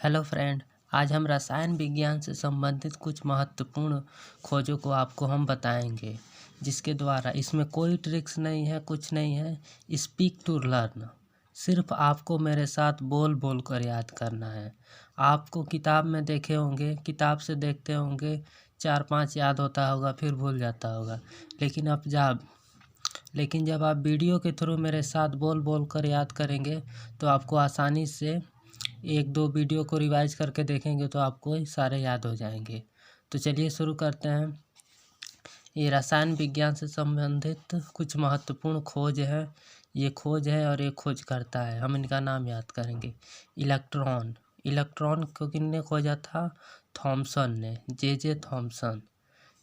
Hello friend. आज हम रसायन विज्ञान से संबंधित कुछ महत्वपूर्ण खोजों को आपको हम बताएंगे, जिसके द्वारा इसमें कोई ट्रिक्स नहीं है, कुछ नहीं है। Speak to learn. सिर्फ आपको मेरे साथ बोल बोल कर याद करना है। आपको किताब में देखे होंगे, किताब से देखते होंगे, 4-5 याद होता होगा, फिर भूल जाता होगा। लेकिन जब आप वीडियो के थ्रू मेरे साथ बोल बोल कर याद करेंगे तो आपको आसानी से 1-2 वीडियो को रिवाइज करके देखेंगे तो आपको सारे याद हो जाएंगे। तो चलिए शुरू करते हैं। ये रसायन विज्ञान से संबंधित कुछ महत्वपूर्ण खोज है। ये खोज है और ये खोज करता है। हम इनका नाम याद करेंगे। इलेक्ट्रॉन को किसने खोजा था? थॉमसन ने, जे थॉमसन।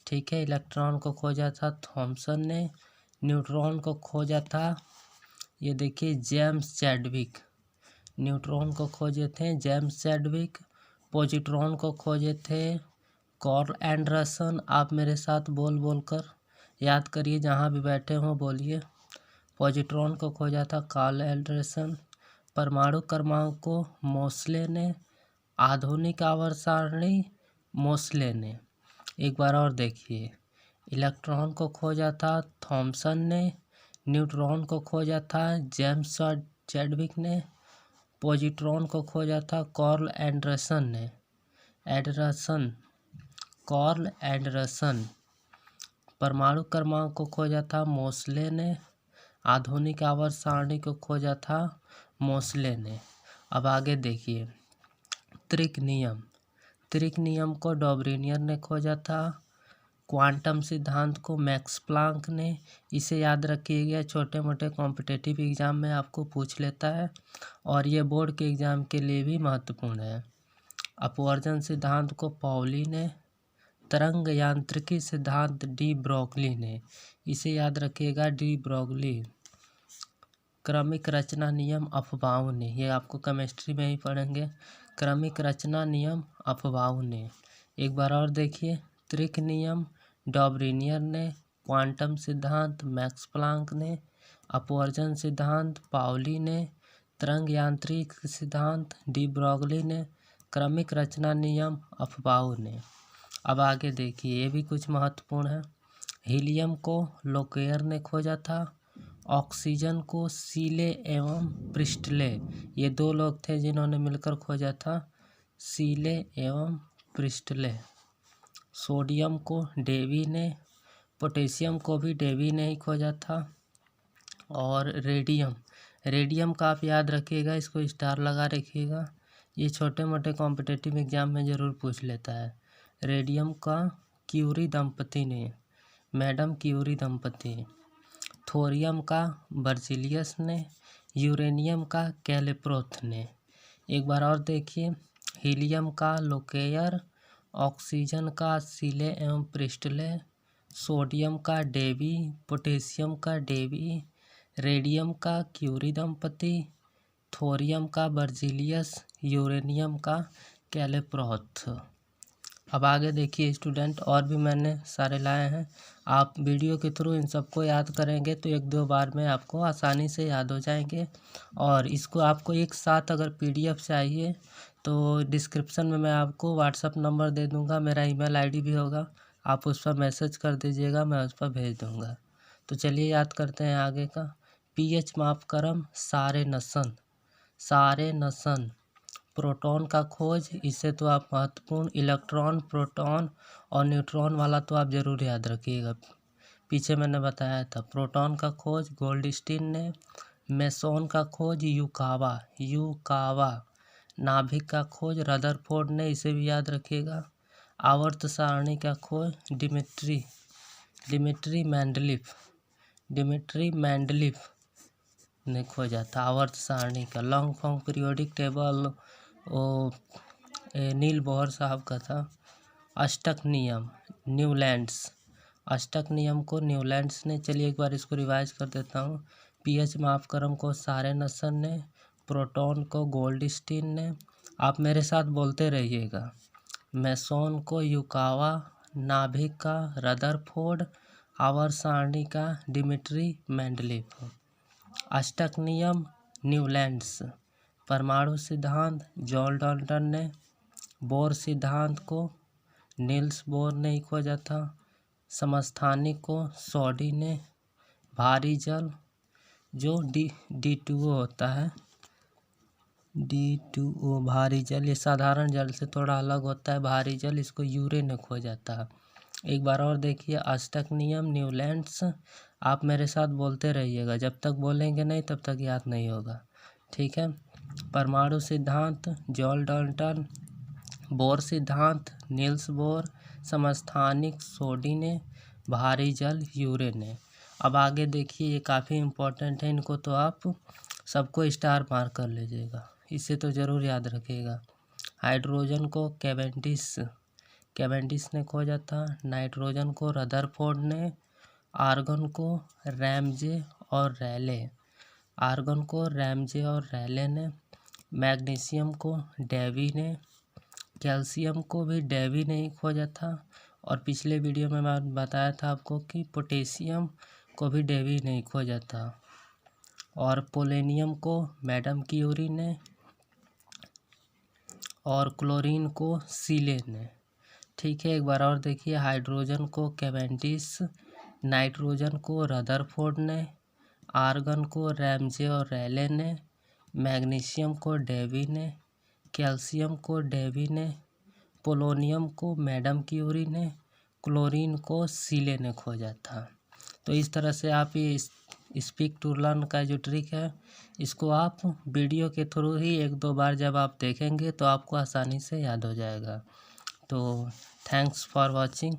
ठीक है, इलेक्ट्रॉन को खोजा था थॉमसन ने। न्यूट्रॉन को खोजा था, ये देखिए, जेम्स चैडविक। न्यूट्रॉन को खोजे थे जेम्स चैडविक। पॉजिट्रॉन को खोजे थे कार्ल एंडरसन। आप मेरे साथ बोल बोल कर याद करिए, जहाँ भी बैठे हों बोलिए। पॉजिट्रॉन को खोजा था कार्ल एंडरसन। परमाणु क्रमांक को मोसले ने। आधुनिक आवर्त सारणी मोसले ने। एक बार और देखिए, इलेक्ट्रॉन को खोजा था थॉमसन ने। न्यूट्रॉन को खोजा था जेम्स चैडविक ने। पॉजिट्रॉन को खोजा था कार्ल एंडरसन। परमाणु क्रमांक को खोजा था मोसले ने। आधुनिक आवर्त सारणी को खोजा था मोसले ने। अब आगे देखिए, त्रिक नियम को डॉबरिनियर ने खोजा था। क्वांटम सिद्धांत को मैक्स प्लांक ने। इसे याद रखिएगा, छोटे मोटे कॉम्पिटिटिव एग्जाम में आपको पूछ लेता है और ये बोर्ड के एग्ज़ाम के लिए भी महत्वपूर्ण है। अपवर्जन सिद्धांत को पाउली ने। तरंग यांत्रिकी सिद्धांत डी ब्रोगली ने। इसे याद रखिएगा, डी ब्रोगली। क्रमिक रचना नियम अफबाउ ने। ये आपको केमिस्ट्री में ही पढ़ेंगे। क्रमिक रचना नियम अफबाउ ने। एक बार और देखिए, त्रिक नियम डॉबरिनियर ने। क्वांटम सिद्धांत मैक्स प्लांक ने। अपवर्जन सिद्धांत पाउली ने। तरंग यांत्रिक सिद्धांत डी ब्रोगली ने। क्रमिक रचना नियम अफबाउ ने। अब आगे देखिए, ये भी कुछ महत्वपूर्ण है। हीलियम को लोकेयर ने खोजा था। ऑक्सीजन को सीले एवं प्रिस्टले, ये 2 लोग थे जिन्होंने मिलकर खोजा था, सीले एवं प्रिस्टले। सोडियम को डेवी ने। पोटेशियम को भी डेवी ने ही खोजा था। और रेडियम का आप याद रखिएगा, इसको स्टार लगा रखिएगा, ये छोटे मोटे कॉम्पिटिटिव एग्जाम में ज़रूर पूछ लेता है। रेडियम का क्यूरी दंपति ने, मैडम क्यूरी दंपति। थोरियम का बर्जिलियस ने। यूरेनियम का कैलेप्रोथ ने। एक बार और देखिए, हीलियम का लोकेयर। ऑक्सीजन का सीले एवं प्रिस्टले। सोडियम का डेवी। पोटेशियम का डेवी। रेडियम का क्यूरी दंपति। थोरियम का बर्जिलियस। यूरेनियम का कैलेप्रोथ। अब आगे देखिए स्टूडेंट, और भी मैंने सारे लाए हैं। आप वीडियो के थ्रू इन सबको याद करेंगे तो 1-2 बार में आपको आसानी से याद हो जाएंगे। और इसको आपको एक साथ अगर PDF चाहिए तो डिस्क्रिप्शन में मैं आपको व्हाट्सअप नंबर दे दूंगा, मेरा ईमेल ID भी होगा, आप उस पर मैसेज कर दीजिएगा, मैं उस पर भेज दूंगा। तो चलिए याद करते हैं आगे का। pH मापक्रम सारे नसन। प्रोटॉन का खोज, इससे तो आप महत्वपूर्ण इलेक्ट्रॉन, प्रोटॉन और न्यूट्रॉन वाला तो आप ज़रूर याद रखिएगा, पीछे मैंने बताया था। प्रोटॉन का खोज गोल्डस्टीन ने। मेसोन का खोज यूकावा। नाभिक का खोज रदरफोर्ड ने, इसे भी याद रखिएगा। आवर्त सारणी का खोज डिमिट्री मैंडलिफ ने खोजा था आवर्त सारणी का। लॉन्ग फॉर्म पीरियोडिक टेबल नील बोहर साहब का था। अष्टक नियम को न्यूलैंड्स ने। चलिए एक बार इसको रिवाइज कर देता हूँ। pH मापक्रम को सारेनसन ने। प्रोटॉन को गोल्डस्टीन ने। आप मेरे साथ बोलते रहिएगा। मेसोन को यूकावा। नाभिक का रदरफोर्ड। आवर्त सारणी का डिमिट्री मेंडलीफ। अष्टक नियम न्यूलैंड्स। परमाणु सिद्धांत जॉन डाल्टन ने, बोर सिद्धांत को नील्स बोर ने ही खोजा था, समस्थानिक को सॉडी ने, भारी जल जो D2O होता है, D2O भारी जल, ये साधारण जल से थोड़ा अलग होता है भारी जल, इसको यूरे ने खोजा था। एक बार और देखिए अष्टक नियम न्यूलैंड्स, आप मेरे साथ बोलते रहिएगा, जब तक बोलेंगे नहीं तब तक याद नहीं होगा, ठीक है। परमाणु सिद्धांत जॉन डाल्टन, बोर सिद्धांत नील्स बोर, समस्थानिक सोडी ने, भारी जल यूरे ने। अब आगे देखिए ये काफ़ी इम्पोर्टेंट है, इनको तो आप सबको स्टार मार्क कर लीजिएगा, इसे तो ज़रूर याद रखिएगा। हाइड्रोजन को कैवेंडिश ने खोजा था, नाइट्रोजन को रदरफोर्ड ने, आर्गन को रैमजे और रैले ने, मैग्नीशियम को डेवी ने, कैल्शियम को भी डेवी ने ही खोजा था, और पिछले वीडियो में मैं बताया था आपको कि पोटेशियम को भी डेवी ने ही खोजा था, और पोलेनियम को मैडम क्यूरी ने, और क्लोरीन को सीले ने, ठीक है। एक बार और देखिए हाइड्रोजन को कैवेंडिश, नाइट्रोजन को रदरफोर्ड ने, आर्गन को रैमजे और रैले ने, मैग्नीशियम को डेवी ने, कैल्शियम को डेवी ने, पोलोनियम को मैडम क्यूरी ने, क्लोरीन को सीले ने खोजा था। तो इस तरह से आप ये स्पीक टू लर्न का जो ट्रिक है इसको आप वीडियो के थ्रू ही 1-2 बार जब आप देखेंगे तो आपको आसानी से याद हो जाएगा। तो थैंक्स फॉर वॉचिंग।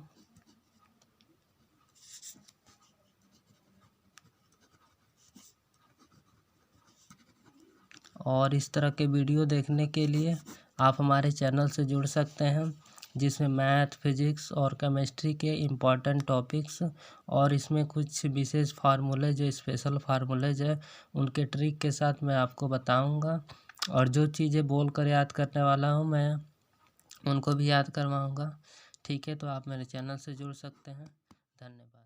और इस तरह के वीडियो देखने के लिए आप हमारे चैनल से जुड़ सकते हैं, जिसमें मैथ, फिजिक्स और केमिस्ट्री के इम्पॉर्टेंट टॉपिक्स और इसमें कुछ विशेष फार्मूले जो स्पेशल फार्मूलेज है उनके ट्रिक के साथ मैं आपको बताऊंगा, और जो चीज़ें बोल कर याद करने वाला हूं मैं उनको भी याद करवाऊंगा, ठीक है। तो आप मेरे चैनल से जुड़ सकते हैं। धन्यवाद।